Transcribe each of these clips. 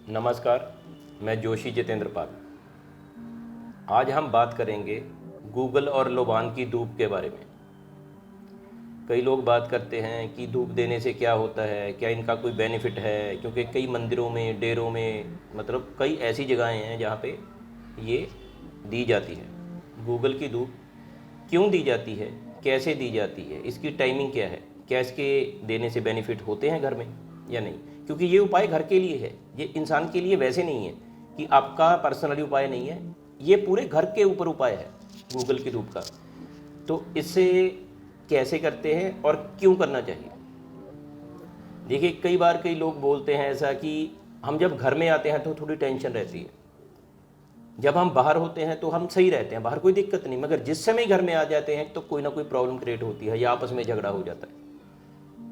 नमस्कार, मैं जोशी जितेंद्र पाल। आज हम बात करेंगे गूगल और लोबान की धूप के बारे में। कई लोग बात करते हैं कि धूप देने से क्या होता है, क्या इनका कोई बेनिफिट है, क्योंकि कई मंदिरों में, डेरों में, मतलब कई ऐसी जगहें हैं जहाँ पे ये दी जाती है। गूगल की धूप क्यों दी जाती है, कैसे दी जाती है, इसकी टाइमिंग क्या है, क्या इसके देने से बेनिफिट होते हैं घर में या नहीं। क्योंकि ये उपाय घर के लिए है, ये इंसान के लिए वैसे नहीं है कि आपका पर्सनली उपाय नहीं है, ये पूरे घर के ऊपर उपाय है गूगल की धूप का। तो इससे कैसे करते हैं और क्यों करना चाहिए। देखिए, कई बार कई लोग बोलते हैं ऐसा कि हम जब घर में आते हैं तो थोड़ी टेंशन रहती है, जब हम बाहर होते हैं तो हम सही रहते हैं, बाहर कोई दिक्कत नहीं, मगर जिस समय घर में आ जाते हैं तो कोई ना कोई प्रॉब्लम क्रिएट होती है या आपस में झगड़ा हो जाता है।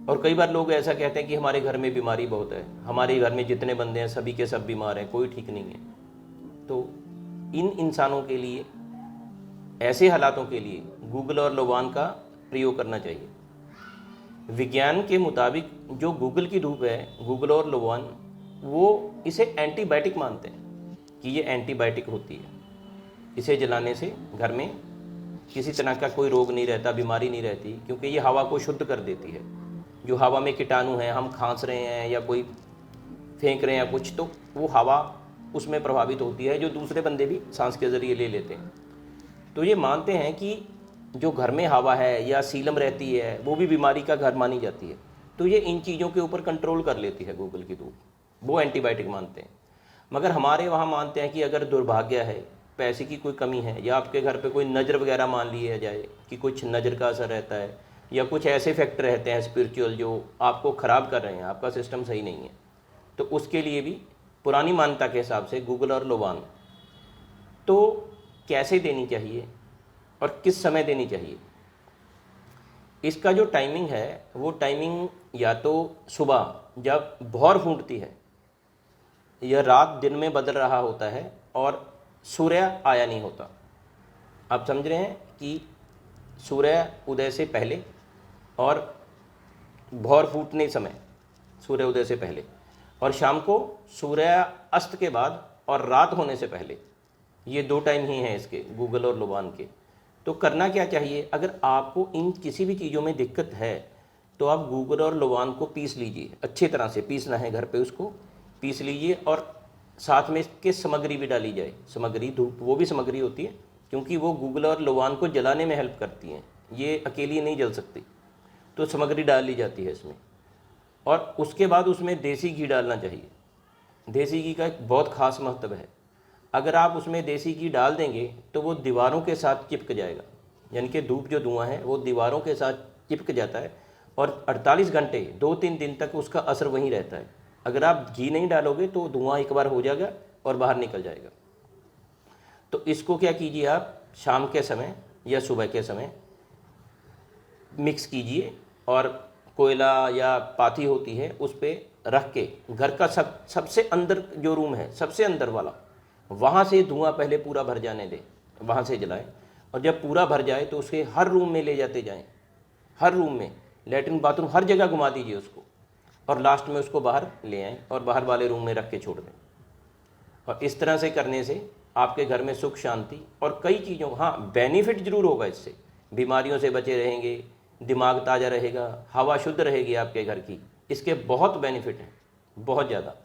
और कई बार लोग ऐसा कहते हैं कि हमारे घर में बीमारी बहुत है, हमारे घर में जितने बंदे हैं सभी के सब बीमार हैं, कोई ठीक नहीं है। तो इन इंसानों के लिए, ऐसे हालातों के लिए गूगल और लोबान का प्रयोग करना चाहिए। विज्ञान के मुताबिक जो गूगल की धूप है, गूगल और लोबान, वो इसे एंटीबायोटिक मानते हैं कि ये एंटीबायोटिक होती है। इसे जलाने से घर में किसी तरह का कोई रोग नहीं रहता, बीमारी नहीं रहती, क्योंकि ये हवा को शुद्ध कर देती है। जो हवा में कीटाणु हैं, हम खांस रहे हैं या कोई फेंक रहे हैं या कुछ, तो वो हवा उसमें प्रभावित होती है, जो दूसरे बंदे भी सांस के ज़रिए ले लेते हैं। तो ये मानते हैं कि जो घर में हवा है या सीलम रहती है, वो भी बीमारी का घर मानी जाती है। तो ये इन चीज़ों के ऊपर कंट्रोल कर लेती है गूगल की धूप, वो एंटीबायोटिक मानते हैं। मगर हमारे वहाँ मानते हैं कि अगर दुर्भाग्य है, पैसे की कोई कमी है, या आपके घर पे कोई नज़र वगैरह मान लिया जाए कि कुछ नज़र का असर रहता है, या कुछ ऐसे फैक्टर रहते हैं स्पिरिचुअल जो आपको ख़राब कर रहे हैं, आपका सिस्टम सही नहीं है, तो उसके लिए भी पुरानी मान्यता के हिसाब से गूगल और लोबान तो कैसे देनी चाहिए और किस समय देनी चाहिए। इसका जो टाइमिंग है, वो टाइमिंग या तो सुबह जब भौर फूटती है, यह रात दिन में बदल रहा होता है और सूर्य आया नहीं होता। आप समझ रहे हैं कि सूर्य उदय से पहले और भौर फूटने समय, सूर्य उदय से पहले, और शाम को सूर्य अस्त के बाद और रात होने से पहले, ये दो टाइम ही हैं इसके, गूगल और लोबान के। तो करना क्या चाहिए, अगर आपको इन किसी भी चीज़ों में दिक्कत है तो आप गूगल और लोबान को पीस लीजिए, अच्छी तरह से पीसना है, घर पे उसको पीस लीजिए, और साथ में इसके सामग्री भी डाली जाए। सामग्री, धूप वो भी सामग्री होती है, क्योंकि वो गूगल और लोबान को जलाने में हेल्प करती हैं, ये अकेली नहीं जल सकती, तो सामग्री डाल ली जाती है इसमें। और उसके बाद उसमें देसी घी डालना चाहिए। देसी घी का एक बहुत ख़ास महत्व है। अगर आप उसमें देसी घी डाल देंगे तो वो दीवारों के साथ चिपक जाएगा, यानी कि धूप जो धुआं है वो दीवारों के साथ चिपक जाता है, और 48 घंटे 2-3 दिन तक उसका असर वहीं रहता है। अगर आप घी नहीं डालोगे तो धुआं एक बार हो जाएगा और बाहर निकल जाएगा। तो इसको क्या कीजिए, आप शाम के समय या सुबह के समय मिक्स कीजिए, और कोयला या पाथी होती है उस पर रख के घर का सबसे अंदर जो रूम है, सबसे अंदर वाला, वहाँ से धुआं पहले पूरा भर जाने दें, वहाँ से जलाएं। और जब पूरा भर जाए तो उसके हर रूम में ले जाते जाएं, हर रूम में, लेटरिन बाथरूम हर जगह घुमा दीजिए उसको, और लास्ट में उसको बाहर ले आएँ और बाहर वाले रूम में रख के छोड़ दें। और इस तरह से करने से आपके घर में सुख शांति और कई चीज़ों, हाँ बेनिफिट ज़रूर होगा इससे, बीमारियों से बचे रहेंगे, दिमाग ताज़ा रहेगा, हवा शुद्ध रहेगी आपके घर की, इसके बहुत बेनिफिट हैं, बहुत ज़्यादा।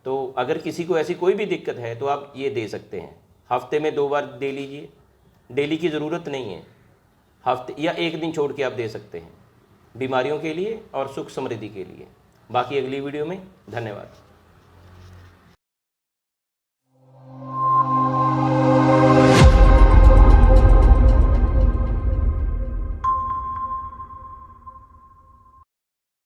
तो अगर किसी को ऐसी कोई भी दिक्कत है तो आप ये दे सकते हैं, हफ्ते में 2 बार दे लीजिए, डेली की ज़रूरत नहीं है, हफ्ते या 1 दिन छोड़ के आप दे सकते हैं, बीमारियों के लिए और सुख समृद्धि के लिए। बाकी अगली वीडियो में। धन्यवाद।